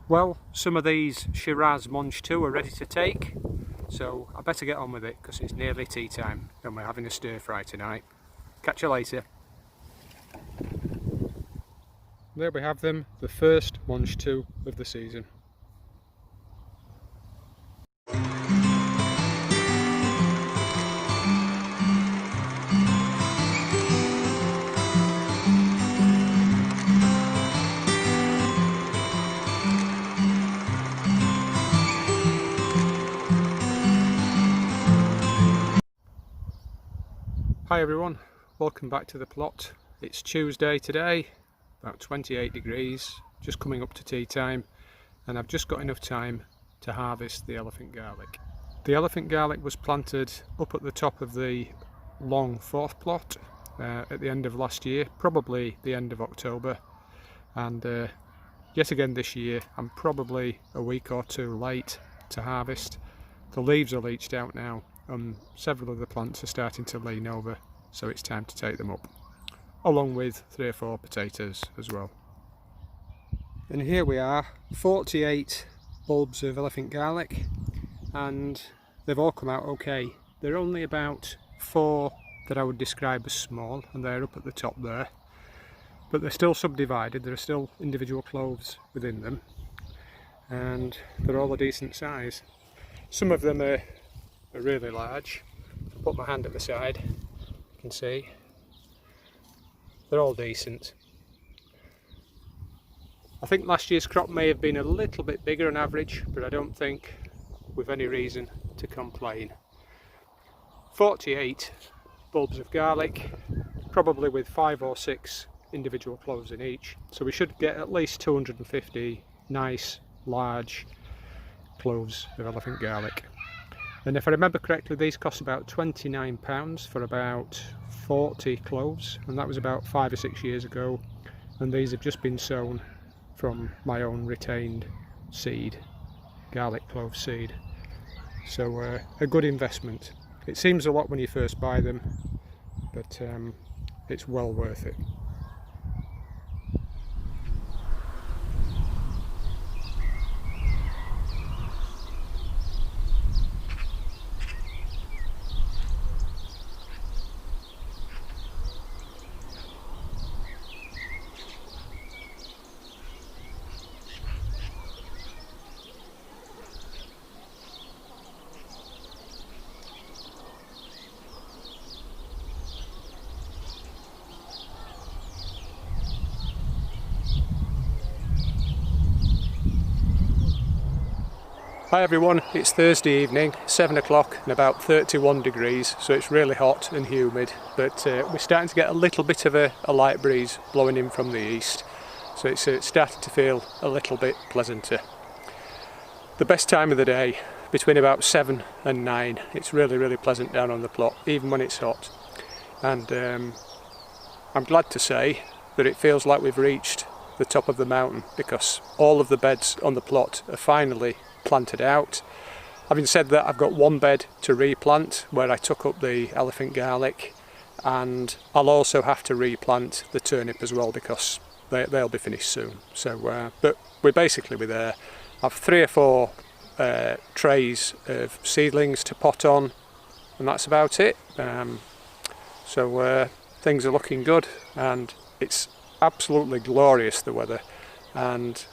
Well, some of these Shiraz Mangetout are ready to take, so I better get on with it because it's nearly tea time and we're having a stir fry tonight. Catch you later. There we have them, the first Mangetout of the season. Hi everyone, welcome back to the plot. It's Tuesday today, about 28 degrees, just coming up to tea time, and I've just got enough time to harvest the elephant garlic. The elephant garlic was planted up at the top of the long fourth plot at the end of last year, probably the end of October, and yet again this year I'm probably a week or two late to harvest. The leaves are leached out now and several of the plants are starting to lean over, so it's time to take them up, along with 3 or 4 potatoes as well. And here we are, 48 bulbs of elephant garlic, and they've all come out okay. There are only about 4 that I would describe as small, and they're up at the top there, but they're still subdivided. There are still individual cloves within them, and they're all a decent size. Some of them are really large. I'll put my hand at the side, you can see they're all decent. I think last year's crop may have been a little bit bigger on average, but I don't think we've any reason to complain. 48 bulbs of garlic, probably with 5 or 6 individual cloves in each, so we should get at least 250 nice large cloves of elephant garlic. And if I remember correctly, these cost about £29 for about 40 cloves, and that was about 5 or 6 years ago, and these have just been sown from my own retained seed, garlic clove seed. So a good investment. It seems a lot when you first buy them, but it's well worth it. Hi everyone, it's Thursday evening, 7 o'clock and about 31 degrees, so it's really hot and humid, but we're starting to get a little bit of a light breeze blowing in from the east, so it's starting to feel a little bit pleasanter. The best time of the day, between about 7 and 9, it's really pleasant down on the plot, even when it's hot. And I'm glad to say that it feels like we've reached the top of the mountain, because all of the beds on the plot are finally planted out. Having said that, I've got one bed to replant where I took up the elephant garlic, and I'll also have to replant the turnip as well because they'll be finished soon. So but we're basically there. I've 3 or 4 trays of seedlings to pot on, and that's about it. So things are looking good, and it's absolutely glorious, the weather, and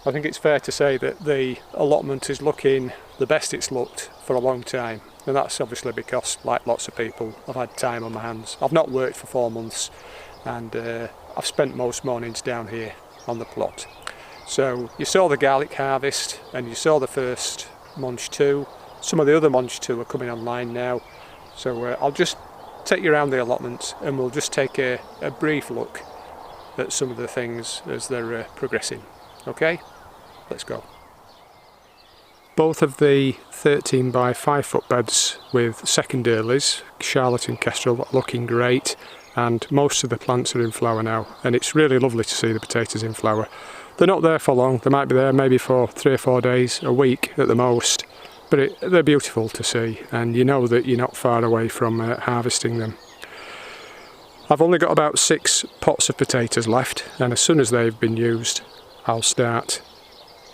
I think it's fair to say that the allotment is looking the best it's looked for a long time, and that's obviously because, like lots of people, I've had time on my hands. I've not worked for 4 months, and I've spent most mornings down here on the plot. So you saw the garlic harvest and you saw the first Mangetout. Some of the other Mangetout are coming online now, so I'll just take you around the allotment and we'll just take a brief look at some of the things as they're progressing. Okay, let's go. Both of the 13 by 5 foot beds with secondarilies, Charlotte and Kestrel, are looking great, and most of the plants are in flower now, and it's really lovely to see the potatoes in flower. They're not there for long, they might be there maybe for 3 or 4 days, a week at the most, but they're beautiful to see, and you know that you're not far away from harvesting them. I've only got about 6 pots of potatoes left, and as soon as they've been used, I'll start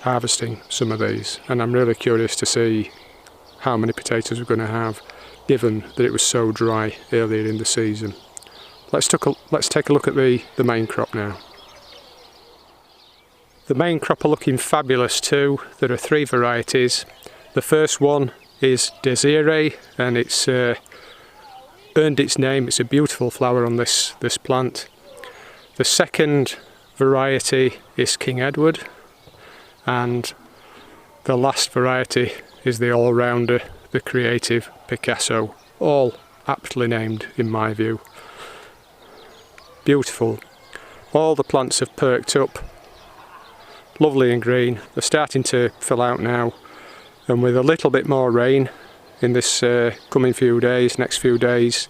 harvesting some of these, and I'm really curious to see how many potatoes we're going to have, given that it was so dry earlier in the season. Let's take a look at the main crop now. The main crop are looking fabulous too. There are 3 varieties. The first one is Desiree, and it's earned its name. It's a beautiful flower on this plant. The second variety is King Edward, and the last variety is the all-rounder, the Creative Picasso, all aptly named in my view. Beautiful. All the plants have perked up, lovely and green. They're starting to fill out now, and with a little bit more rain in this coming few days, next few days,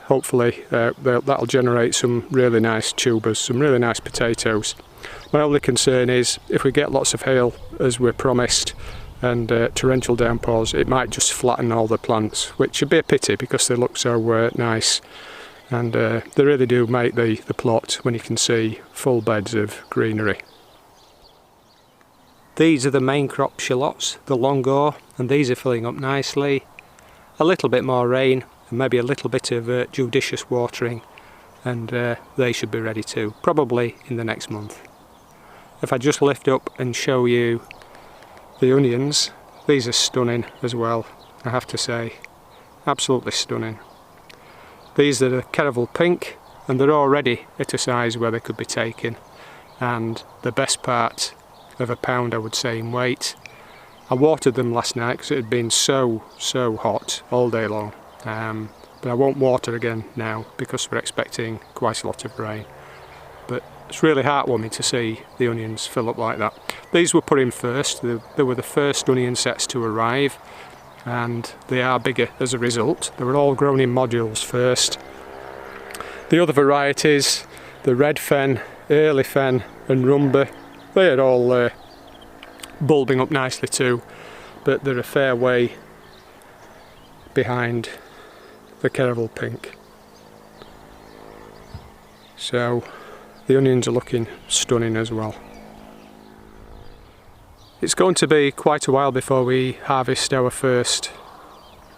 hopefully that'll generate some really nice tubers, some really nice potatoes. My only concern is if we get lots of hail as we're promised and torrential downpours, it might just flatten all the plants, which would be a pity because they look so nice, and they really do make the plot when you can see full beds of greenery. These are the main crop shallots, the Longo, and these are filling up nicely. A little bit more rain and maybe a little bit of judicious watering, and they should be ready too, probably in the next month. If I just lift up and show you the onions, these are stunning as well, I have to say, absolutely stunning. These are the Caravel Pink, and they're already at a size where they could be taken, and the best part of a pound I would say in weight. I watered them last night because it had been so hot all day long, but I won't water again now because we're expecting quite a lot of rain. But it's really heartwarming to see the onions fill up like that. These were put in first. They were the first onion sets to arrive, and they are bigger as a result. They were all grown in modules first. The other varieties, the Red Fen, Early Fen and Rumba, they are all bulbing up nicely too, but they're a fair way behind the Caravel Pink. So the onions are looking stunning as well. It's going to be quite a while before we harvest our first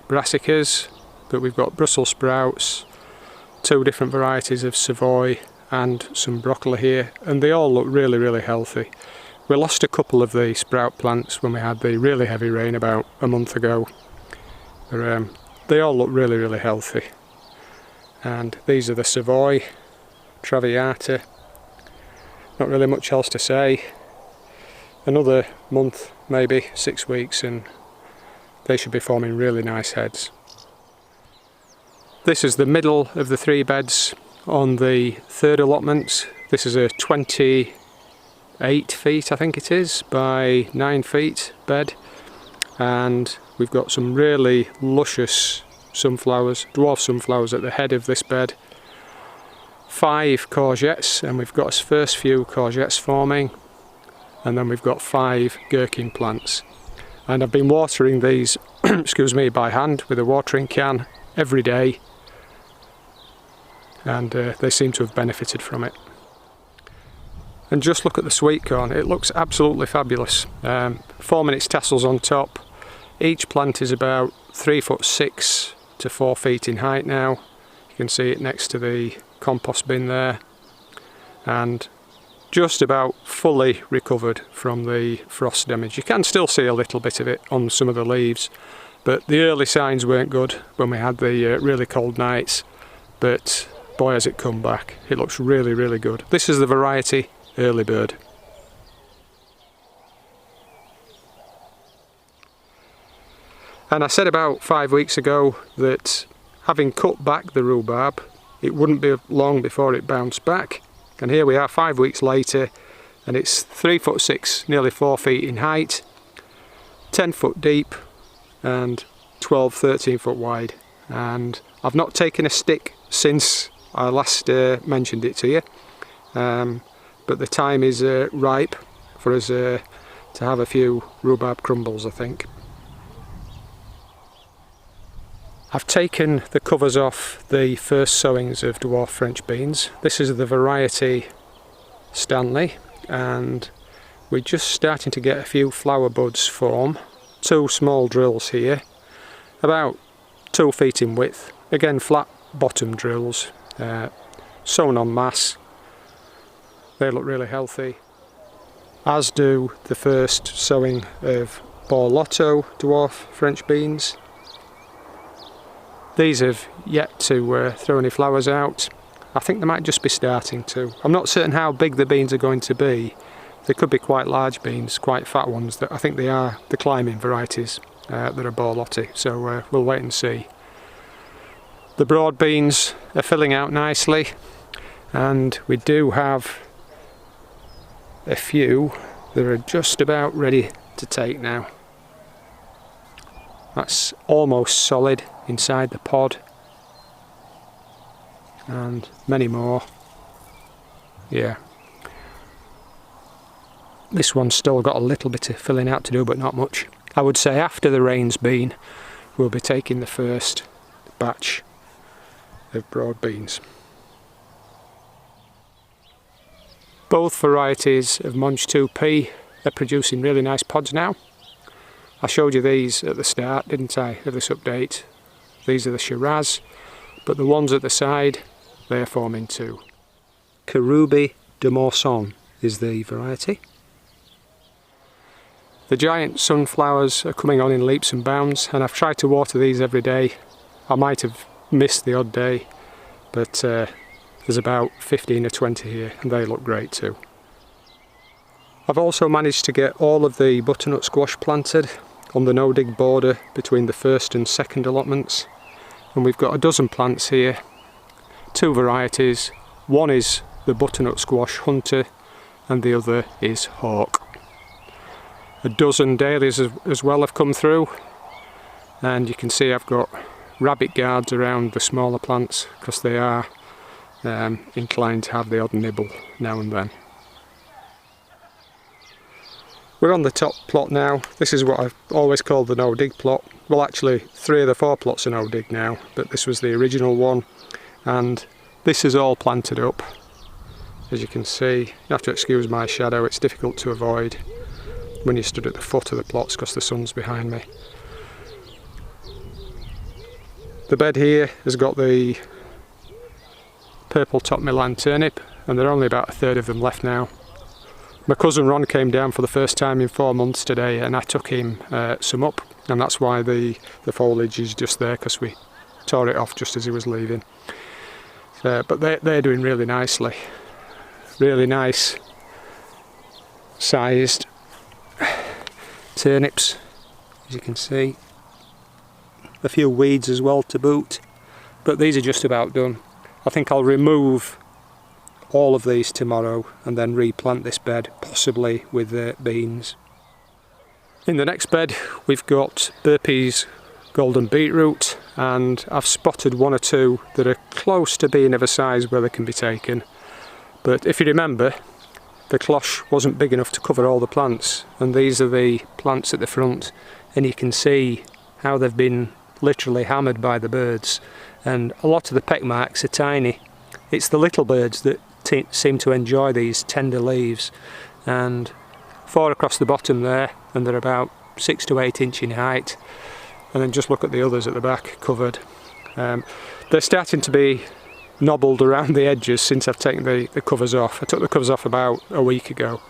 Brassicas, but we've got Brussels sprouts, 2 different varieties of Savoy and some broccoli here, and they all look really healthy. We lost a couple of the sprout plants when we had the really heavy rain about a month ago, but they all look really healthy. And these are the Savoy, Traviata. Not really much else to say. Another month, maybe 6 weeks, and they should be forming really nice heads. This is the middle of the 3 beds on the third allotment. This is a 28 feet, I think it is, by 9 feet bed, and we've got some really luscious sunflowers, dwarf sunflowers at the head of this bed. 5 courgettes, and we've got our first few courgettes forming, and then we've got 5 gherkin plants. And I've been watering these excuse me, by hand with a watering can every day, and they seem to have benefited from it. And just look at the sweet corn, it looks absolutely fabulous, forming its tassels on top. Each plant is about 3'6" to 4 feet in height now. You can see it next to the compost bin there, and just about fully recovered from the frost damage. You can still see a little bit of it on some of the leaves, but the early signs weren't good when we had the really cold nights, but boy has it come back. It looks really good. This is the variety Early Bird. And I said about 5 weeks ago that having cut back the rhubarb, it wouldn't be long before it bounced back, and here we are 5 weeks later, and it's 3'6", nearly 4 feet in height, 10 foot deep and 12-13 foot wide. And I've not taken a stick since I last mentioned it to you, but the time is ripe for us to have a few rhubarb crumbles, I think. I've taken the covers off the first sowings of dwarf French beans. This is the variety Stanley, and we're just starting to get a few flower buds form. 2 small drills here, about 2 feet in width. Again, flat bottom drills, sown en masse. They look really healthy, as do the first sowing of Borlotto dwarf French beans. These have yet to throw any flowers out. I think they might just be starting to. I'm not certain how big the beans are going to be. They could be quite large beans, quite fat ones. That I think they are the climbing varieties that are Borlotti, so we'll wait and see. The broad beans are filling out nicely, and we do have a few that are just about ready to take now. That's almost solid inside the pod, and many more. Yeah, this one's still got a little bit of filling out to do, but not much. I would say after the rain's been, we'll be taking the first batch of broad beans. Both varieties of Mangetout P are producing really nice pods now. I showed you these at the start, didn't I, of this update? These are the Shiraz, but the ones at the side, they are forming too. Caroubi de Morson is the variety. The giant sunflowers are coming on in leaps and bounds, and I've tried to water these every day. I might have missed the odd day, but there's about 15 or 20 here, and they look great too. I've also managed to get all of the butternut squash planted on the no-dig border between the first and second allotments, and we've got a dozen plants here, 2 varieties. One is the butternut squash Hunter and the other is Hawk. A dozen dahlias as well have come through, and you can see I've got rabbit guards around the smaller plants because they are inclined to have the odd nibble now and then. We're on the top plot now. This is what I've always called the no-dig plot. Well, actually 3 of the 4 plots are no-dig now, but this was the original one, and this is all planted up. As you can see, you have to excuse my shadow, it's difficult to avoid when you stood at the foot of the plots because the sun's behind me. The bed here has got the purple top Milan turnip, and there are only about 1/3 of them left now. My cousin Ron came down for the first time in 4 months today, and I took him some up, and that's why the foliage is just there, because we tore it off just as he was leaving. But they're doing really nicely. Really nice sized turnips, as you can see. A few weeds as well to boot, but these are just about done. I think I'll remove all of these tomorrow and then replant this bed, possibly with beans. In the next bed we've got Burpee's golden beetroot, and I've spotted 1 or 2 that are close to being of a size where they can be taken. But if you remember, the cloche wasn't big enough to cover all the plants, and these are the plants at the front, and you can see how they've been literally hammered by the birds, and a lot of the peck marks are tiny. It's the little birds that seem to enjoy these tender leaves, and 4 across the bottom there, and they're about 6 to 8 inch in height, and then just look at the others at the back covered. They're starting to be nobbled around the edges since I've taken the covers off. I took the covers off about a week ago,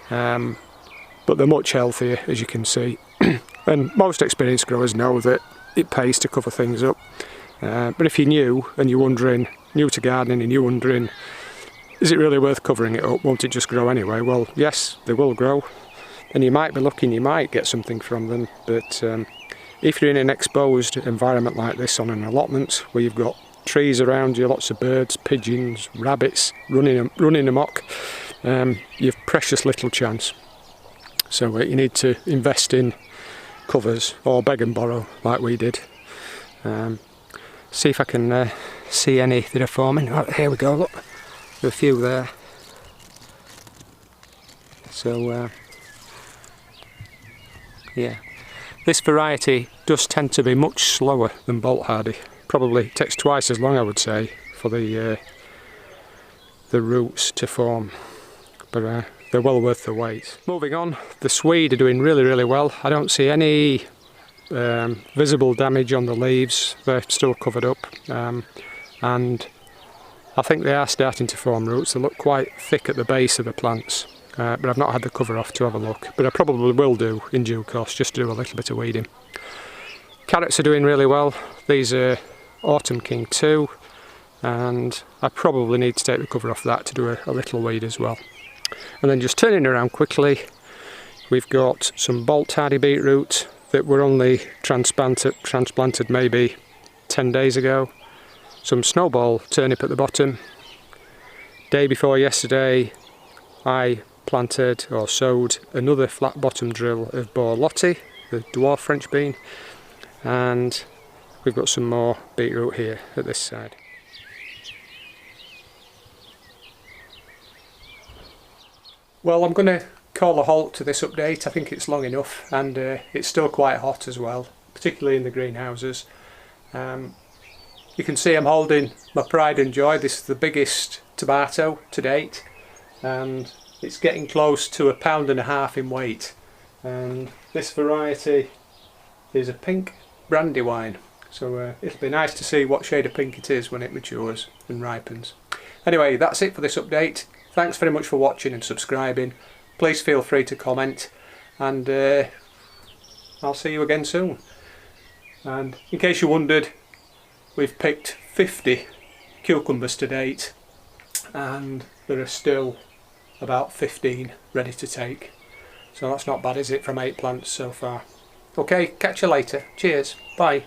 but they're much healthier, as you can see. And most experienced growers know that it pays to cover things up, but if you're new and you're wondering, new to gardening, and you're wondering, is it really worth covering it up, won't it just grow anyway? Well, yes, they will grow, and you might be looking, you might get something from them, but if you're in an exposed environment like this on an allotment where you've got trees around you, lots of birds, pigeons, rabbits running amok, you've precious little chance. So you need to invest in covers or beg and borrow like we did. See if I can see any that are forming. Oh, here we go, look, there are a few there. So yeah, this variety does tend to be much slower than bolt hardy. Probably takes twice as long, I would say, for the roots to form, but they're well worth the wait. Moving on, the swede are doing really well. I don't see any visible damage on the leaves. They're still covered up, and I think they are starting to form roots. They look quite thick at the base of the plants, but I've not had the cover off to have a look. But I probably will do in due course, just to do a little bit of weeding. Carrots are doing really well. These are Autumn King 2, and I probably need to take the cover off that to do a little weed as well. And then just turning around quickly, we've got some bolt hardy beetroot that were only transplanted maybe 10 days ago. Some snowball turnip at the bottom. Day before yesterday I planted or sowed another flat bottom drill of Borlotti, the dwarf French bean, and we've got some more beetroot here at this side. Well, I'm going to call a halt to this update. I think it's long enough, and it's still quite hot as well, particularly in the greenhouses. You can see I'm holding my pride and joy. This is the biggest tomato to date, and it's getting close to 1.5 pounds in weight. And this variety is a pink brandywine, so it'll be nice to see what shade of pink it is when it matures and ripens. Anyway, that's it for this update. Thanks very much for watching and subscribing. Please feel free to comment, and I'll see you again soon. And in case you wondered, we've picked 50 cucumbers to date, and there are still about 15 ready to take. So that's not bad, is it, from 8 plants so far? Okay, catch you later. Cheers. Bye.